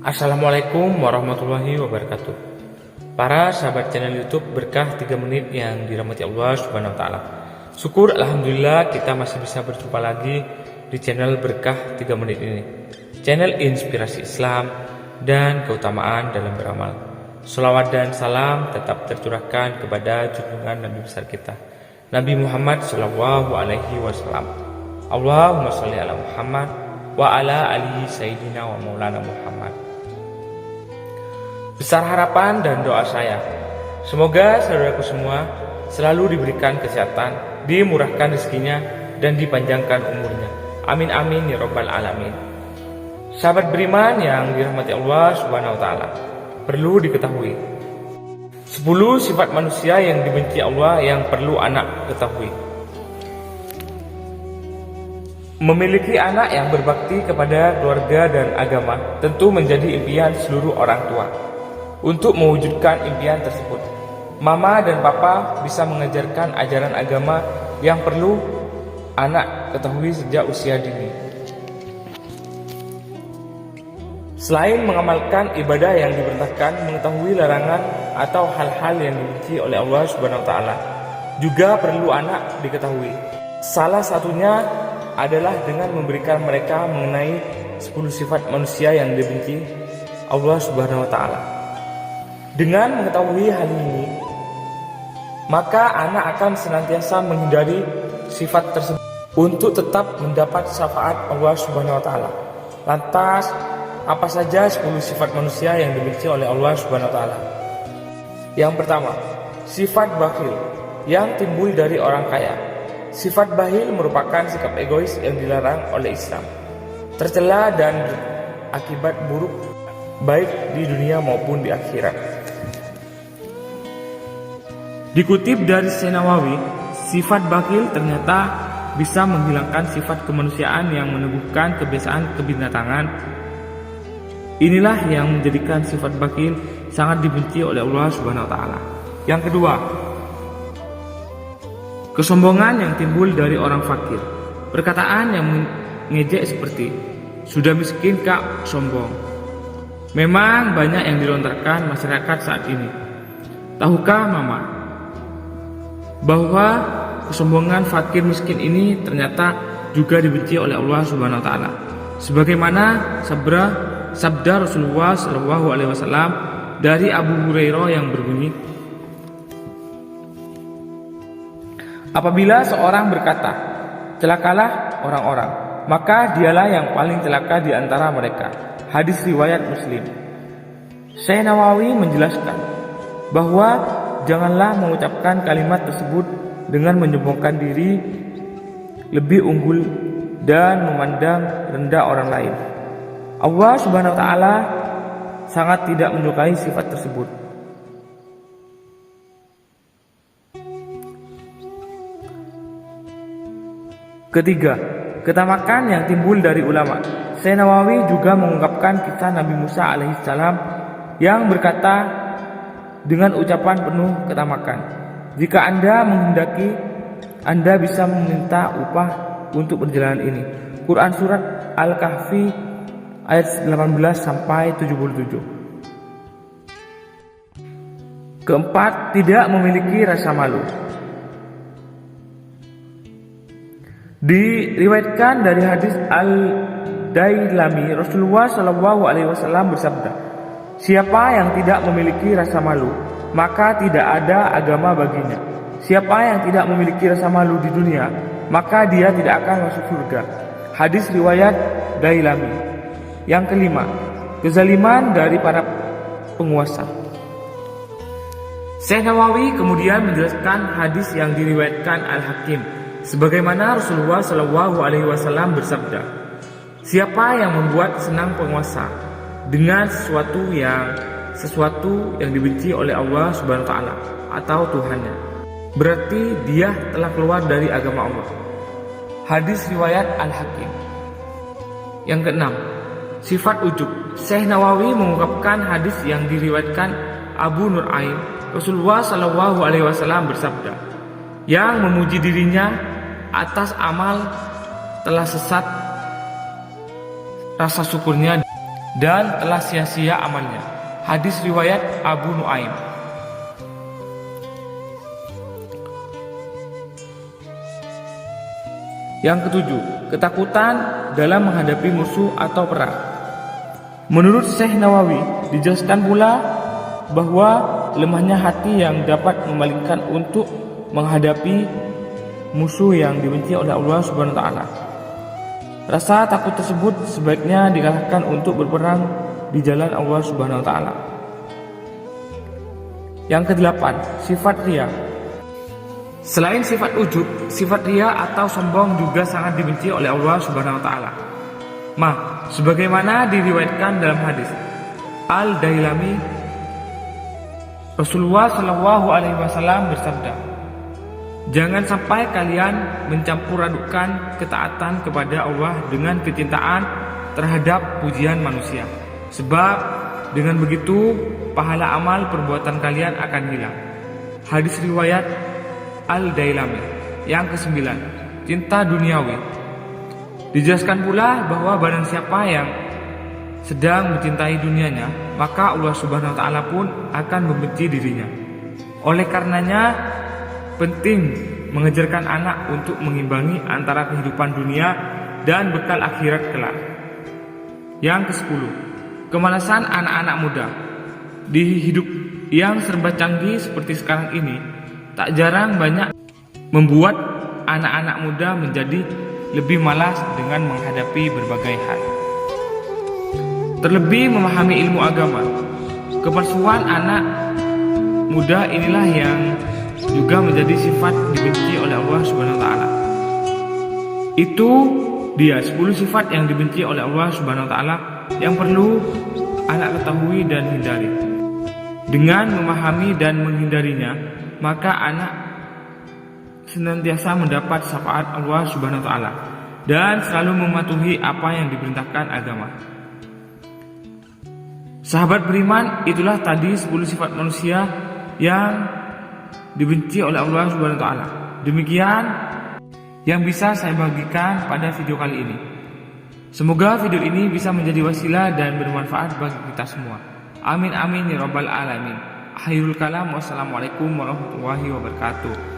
Assalamualaikum warahmatullahi wabarakatuh. Para sahabat channel YouTube Berkah 3 Menit yang dirahmati Allah Subhanahu wa taala. Syukur alhamdulillah kita masih bisa berjumpa lagi di channel Berkah 3 Menit ini. Channel inspirasi Islam dan keutamaan dalam beramal. Shalawat dan salam tetap tercurahkan kepada junjungan Nabi besar kita, Nabi Muhammad sallallahu alaihi wasallam. Allahumma sholli ala Muhammad wa ala alihi sayyidina wa maulana Muhammad. Besar harapan dan doa saya, semoga saudaraku semua selalu diberikan kesehatan, dimurahkan rezekinya, dan dipanjangkan umurnya. Amin amin ya rabbal alamin. Sahabat beriman yang dirahmati Allah Subhanahu wa taala, perlu diketahui 10 sifat manusia yang dibenci Allah yang perlu anak ketahui. Memiliki anak yang berbakti kepada keluarga dan agama tentu menjadi impian seluruh orang tua. Untuk mewujudkan impian tersebut, mama dan papa bisa mengajarkan ajaran agama yang perlu anak ketahui sejak usia dini. Selain mengamalkan ibadah yang diperintahkan, mengetahui larangan atau hal-hal yang dibenci oleh Allah Subhanahu wa taala juga perlu anak diketahui. Salah satunya adalah dengan memberikan mereka mengenai 10 sifat manusia yang dibenci Allah Subhanahu wa taala. Dengan mengetahui hal ini, maka anak akan senantiasa menghindari sifat tersebut untuk tetap mendapat syafaat Allah Subhanahu wa taala. Lantas, apa saja 10 sifat manusia yang dibenci oleh Allah Subhanahu wa taala? Yang pertama, sifat bakhil yang timbul dari orang kaya. Sifat bakhil merupakan sikap egois yang dilarang oleh Islam, tercela dan akibat buruk baik di dunia maupun di akhirat. Dikutip dari Nawawi, sifat bakhil ternyata bisa menghilangkan sifat kemanusiaan yang meneguhkan kebiasaan kebinatangan. Inilah yang menjadikan sifat bakhil sangat dibenci oleh Allah Subhanahu wa taala. Yang kedua, kesombongan yang timbul dari orang fakir. Perkataan yang mengejek seperti "sudah miskin kak, sombong" memang banyak yang dilontarkan masyarakat saat ini. Tahukah mama bahwa kesombongan fakir miskin ini ternyata juga dibenci oleh Allah Subhanahu wa taala? Sebagaimana sabda Rasulullah sallallahu alaihi wasallam dari Abu Hurairah yang berbunyi, apabila seorang berkata, celakalah orang-orang, maka dialah yang paling celaka di antara mereka. Hadis riwayat Muslim. Syekh Nawawi menjelaskan bahwa janganlah mengucapkan kalimat tersebut dengan menyombongkan diri, lebih unggul, dan memandang rendah orang lain. Allah Subhanahu wa taala sangat tidak menyukai sifat tersebut. Ketiga, ketamakan yang timbul dari ulama. Syekh Nawawi juga mengungkapkan kisah Nabi Musa alaihissalam yang berkata dengan ucapan penuh ketamakan, jika Anda menghendaki, Anda bisa meminta upah untuk perjalanan ini. Quran surat Al-Kahfi ayat 18 sampai 77. Keempat, tidak memiliki rasa malu. Diriwayatkan dari hadis Al-Dailami, Rasulullah sallallahu alaihi wasallam bersabda, siapa yang tidak memiliki rasa malu, maka tidak ada agama baginya. Siapa yang tidak memiliki rasa malu di dunia, maka dia tidak akan masuk surga. Hadis riwayat Dailami. Yang kelima, kezaliman dari para penguasa. Syekh Nawawi kemudian menjelaskan hadis yang diriwayatkan Al-Hakim, sebagaimana Rasulullah sallallahu alaihi wasallam bersabda, siapa yang membuat senang penguasa dengan sesuatu yang dibenci oleh Allah Subhanahu wa taala atau Tuhannya, berarti dia telah keluar dari agama Allah. Hadis riwayat Al-Hakim. Yang keenam, sifat ujub. Syekh Nawawi mengungkapkan hadis yang diriwayatkan Abu Nu'aim, Rasulullah sallallahu alaihi wasallam bersabda, yang memuji dirinya atas amal telah sesat rasa syukurnya dan telah sia-sia amalnya. Hadis riwayat Abu Nuaim. Yang ketujuh, ketakutan dalam menghadapi musuh atau perang. Menurut Syekh Nawawi, dijelaskan pula bahwa lemahnya hati yang dapat memalingkan untuk menghadapi musuh yang dibenci oleh Allah Subhanahu wa taala. Rasa takut tersebut sebaiknya dikalahkan untuk berperang di jalan Allah Subhanahu wa taala. Yang kedelapan, sifat riya. Selain sifat ujub, sifat riya atau sombong juga sangat dibenci oleh Allah Subhanahu wa taala. Sebagaimana diriwayatkan dalam hadis Al-Dailami, Rasulullah Shallallahu alaihi wasallam bersabda, "Jangan sampai kalian mencampur adukan ketaatan kepada Allah dengan kecintaan terhadap pujian manusia. Sebab dengan begitu pahala amal perbuatan kalian akan hilang." Hadis riwayat Al-Dailami. Yang kesembilan, cinta duniawi. Dijelaskan pula bahwa barang siapa yang sedang mencintai dunianya, maka Allah Subhanahu wa taala pun akan membenci dirinya. Oleh karenanya penting mengajarkan anak untuk mengimbangi antara kehidupan dunia dan bekal akhirat kelak. Yang ke-10, kemalasan anak-anak muda. Di hidup yang serba canggih seperti sekarang ini, tak jarang banyak membuat anak-anak muda menjadi lebih malas dengan menghadapi berbagai hal. Terlebih memahami ilmu agama. Kepalsuan anak muda inilah yang juga menjadi sifat dibenci oleh Allah Subhanahu wa taala. Itu dia 10 sifat yang dibenci oleh Allah Subhanahu wa taala yang perlu anak ketahui dan hindari. Dengan memahami dan menghindarinya, maka anak senantiasa mendapat syafaat Allah Subhanahu wa taala dan selalu mematuhi apa yang diperintahkan agama. Sahabat beriman, itulah tadi 10 sifat manusia yang dibenci oleh Allah Subhanahu wa taala. Demikian yang bisa saya bagikan pada video kali ini. Semoga video ini bisa menjadi wasilah dan bermanfaat bagi kita semua. Amin amin ya rabbal alamin. Akhirul kalam, wassalamualaikum warahmatullahi wabarakatuh.